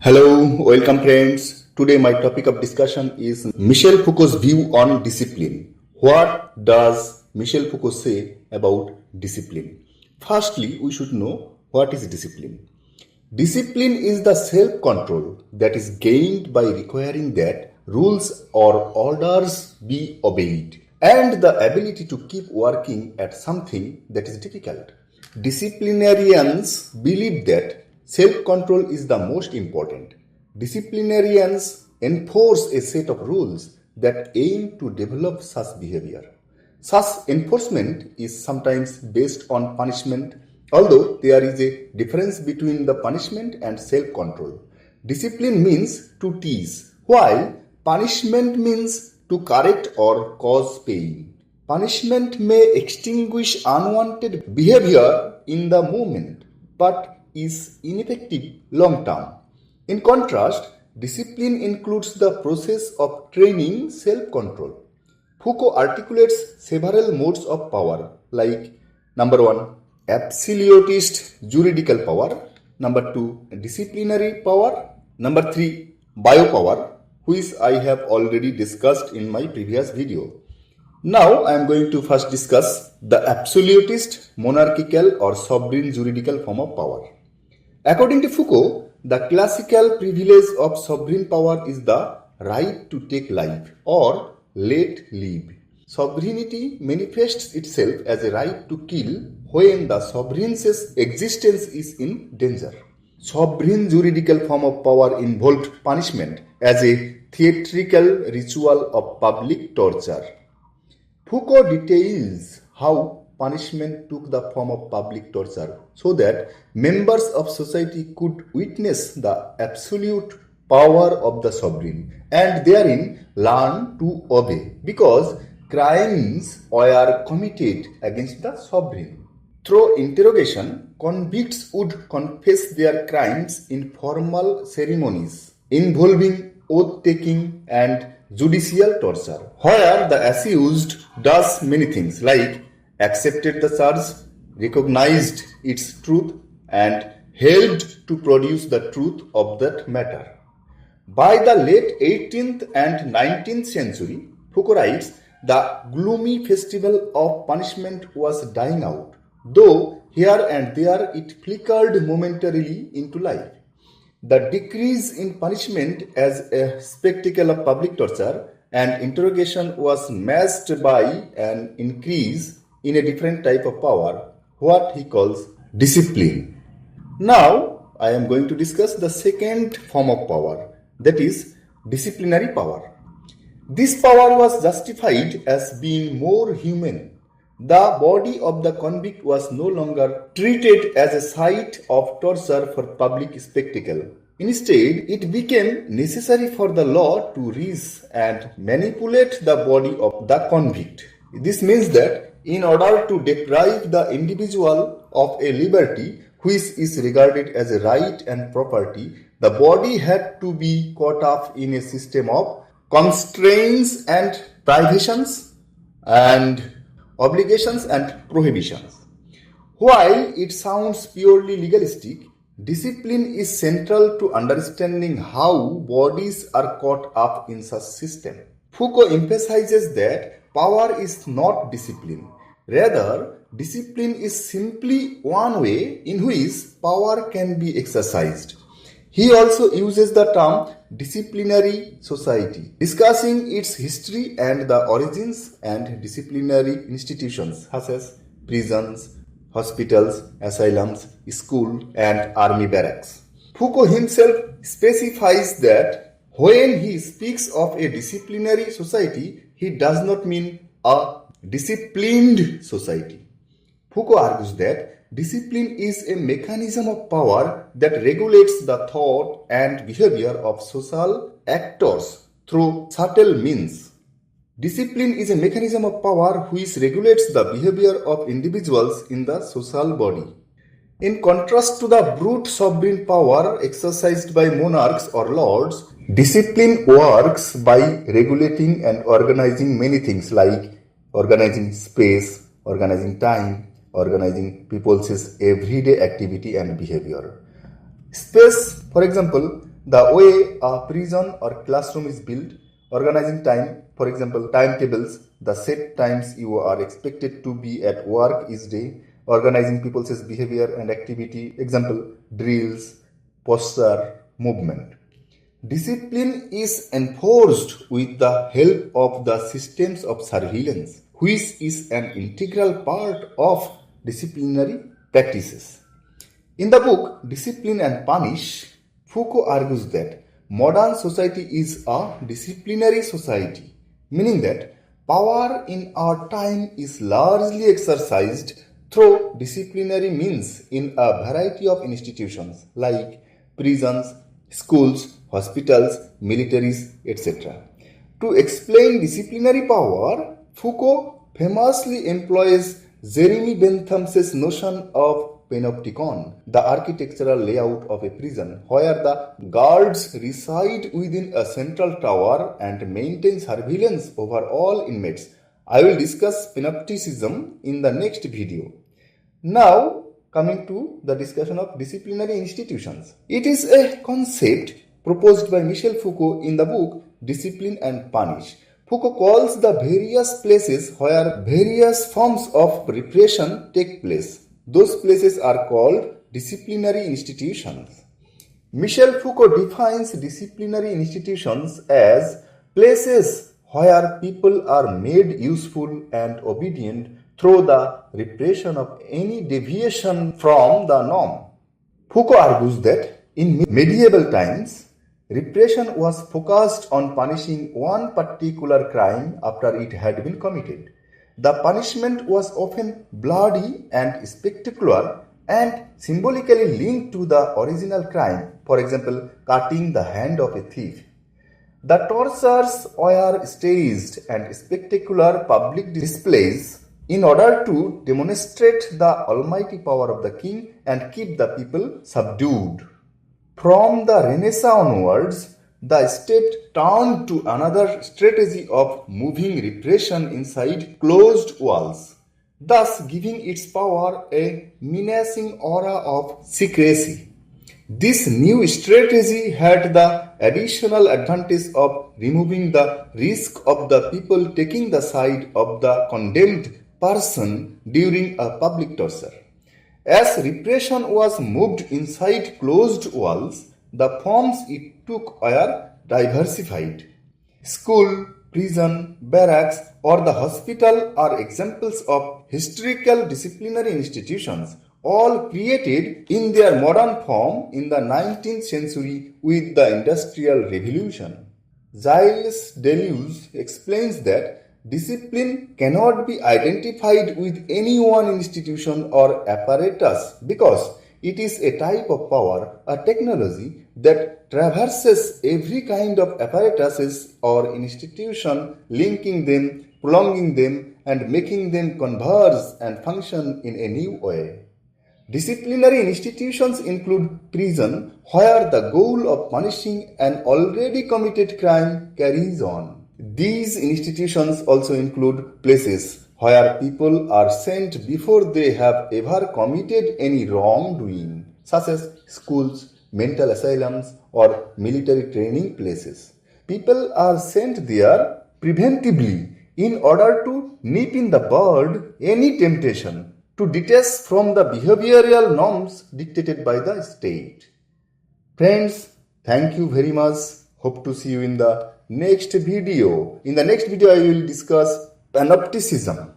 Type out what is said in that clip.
Hello, welcome friends. Today my topic of discussion is Michel Foucault's view on discipline. What does Michel Foucault say about discipline? Firstly, we should know what is discipline. Discipline is the self-control that is gained by requiring that rules or orders be obeyed and the ability to keep working at something that is difficult. Disciplinarians believe that self-control is the most important. Disciplinarians enforce a set of rules that aim to develop such behavior. Such enforcement is sometimes based on punishment, although there is a difference between the punishment and self-control. Discipline means to tease, while punishment means to correct or cause pain. Punishment may extinguish unwanted behavior in the moment, but is ineffective long term. In contrast, discipline includes the process of training self-control. Foucault articulates several modes of power like number 1, absolutist juridical power, number 2, disciplinary power, number 3, biopower, which I have already discussed in my previous video. Now I am going to first discuss the absolutist, monarchical or sovereign juridical form of power. According to Foucault, the classical privilege of sovereign power is the right to take life or let live. Sovereignty manifests itself as a right to kill when the sovereign's existence is in danger. Sovereign juridical form of power involved punishment as a theatrical ritual of public torture. Foucault details how punishment took the form of public torture so that members of society could witness the absolute power of the sovereign and therein learn to obey because crimes were committed against the sovereign. Through interrogation, convicts would confess their crimes in formal ceremonies involving oath-taking and judicial torture, where the accused does many things like accepted the charge, recognized its truth, and helped to produce the truth of that matter. By the late 18th and 19th century, Foucault writes, the gloomy festival of punishment was dying out, though here and there it flickered momentarily into life. The decrease in punishment as a spectacle of public torture and interrogation was matched by an increase in a different type of power, what he calls discipline. Now, I am going to discuss the second form of power, that is disciplinary power. This power was justified as being more human. The body of the convict was no longer treated as a site of torture for public spectacle. Instead, it became necessary for the law to reach and manipulate the body of the convict. This means that in order to deprive the individual of a liberty which is regarded as a right and property, the body had to be caught up in a system of constraints and privations and obligations and prohibitions. While it sounds purely legalistic, discipline is central to understanding how bodies are caught up in such system. Foucault emphasizes that power is not discipline. Rather, discipline is simply one way in which power can be exercised. He also uses the term disciplinary society, discussing its history and the origins and disciplinary institutions such as prisons, hospitals, asylums, schools, and army barracks. Foucault himself specifies that when he speaks of a disciplinary society, he does not mean a disciplined society. Foucault argues that discipline is a mechanism of power that regulates the thought and behavior of social actors through subtle means. Discipline is a mechanism of power which regulates the behavior of individuals in the social body. In contrast to the brute sovereign power exercised by monarchs or lords, discipline works by regulating and organizing many things like organizing space, organizing time, organizing people's everyday activity and behavior. Space, for example, The way a prison or classroom is built, organizing time, for example, timetables, the set times you are expected to be at work each day, organizing people's behavior and activity, example, drills, posture, movement. Discipline is enforced with the help of the systems of surveillance, which is an integral part of disciplinary practices. In the book Discipline and Punish, Foucault argues that modern society is a disciplinary society, meaning that power in our time is largely exercised through disciplinary means in a variety of institutions like prisons, schools, hospitals, militaries, etc. To explain disciplinary power, Foucault famously employs Jeremy Bentham's notion of Panopticon, the architectural layout of a prison, where the guards reside within a central tower and maintain surveillance over all inmates. I will discuss panopticism in the next video. Now, coming to the discussion of disciplinary institutions. It is a concept proposed by Michel Foucault in the book Discipline and Punish. Foucault calls the various places where various forms of repression take place. Those places are called disciplinary institutions. Michel Foucault defines disciplinary institutions as places where people are made useful and obedient through the repression of any deviation from the norm. Foucault argues that in medieval times, repression was focused on punishing one particular crime after it had been committed. The punishment was often bloody and spectacular and symbolically linked to the original crime, for example, cutting the hand of a thief. The tortures were staged and spectacular public displays in order to demonstrate the almighty power of the king and keep the people subdued. From the Renaissance onwards, the state turned to another strategy of moving repression inside closed walls, thus giving its power a menacing aura of secrecy. This new strategy had the additional advantage of removing the risk of the people taking the side of the condemned person during a public torture. As repression was moved inside closed walls, the forms it took were diversified. School, prison, barracks, or the hospital are examples of historical disciplinary institutions, all created in their modern form in the 19th century with the Industrial Revolution. Gilles Deleuze explains that discipline cannot be identified with any one institution or apparatus because it is a type of power, a technology that traverses every kind of apparatuses or institution, linking them, prolonging them, and making them converge and function in a new way. Disciplinary institutions include prison, where the goal of punishing an already committed crime carries on. These institutions also include places where people are sent before they have ever committed any wrongdoing, such as schools, mental asylums, or military training places. People are sent there preventively in order to nip in the bud any temptation to detach from the behavioral norms dictated by the state. Friends, thank you very much. Hope to see you in the next video. In the next video, I will discuss panopticism.